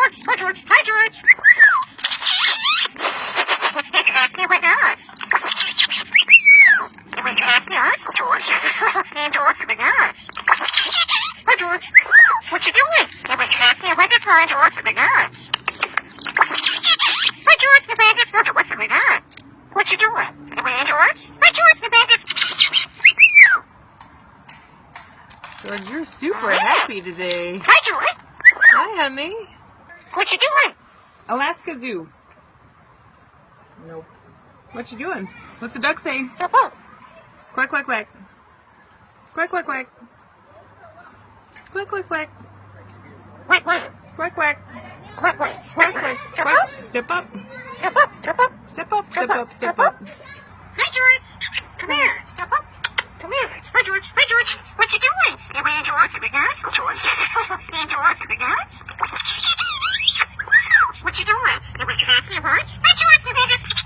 George. Hi, George. Hi, George. What's that asking right now? You went to ask me us, George. Stand George in the nuts. Hi, George. What you doing? You went to ask me right this line, George in the nuts. Hi, George. The bag is not what's in the nuts. What you doing? You went, George? Hi, George. The bag is... George, you're super happy today. Hi, George. Hi, honey. What you doing? Alaska Zoo. Nope. What you doing? What's the duck say? Oh, Quack, quack, quack. Quack, quack, quack. Quack, quack, quack. wait. Quack, quack. Quack, quack. Quack, quack. Quack. Step up. Step up, step up. Step up, step up, step up. Hi, George. Come here. Step up. Come here. Hi, George. Hi, George. What you doing? You ran George in the nuts? George. Stand George in the nuts? What you doing? You went to ask me what? Hi, George.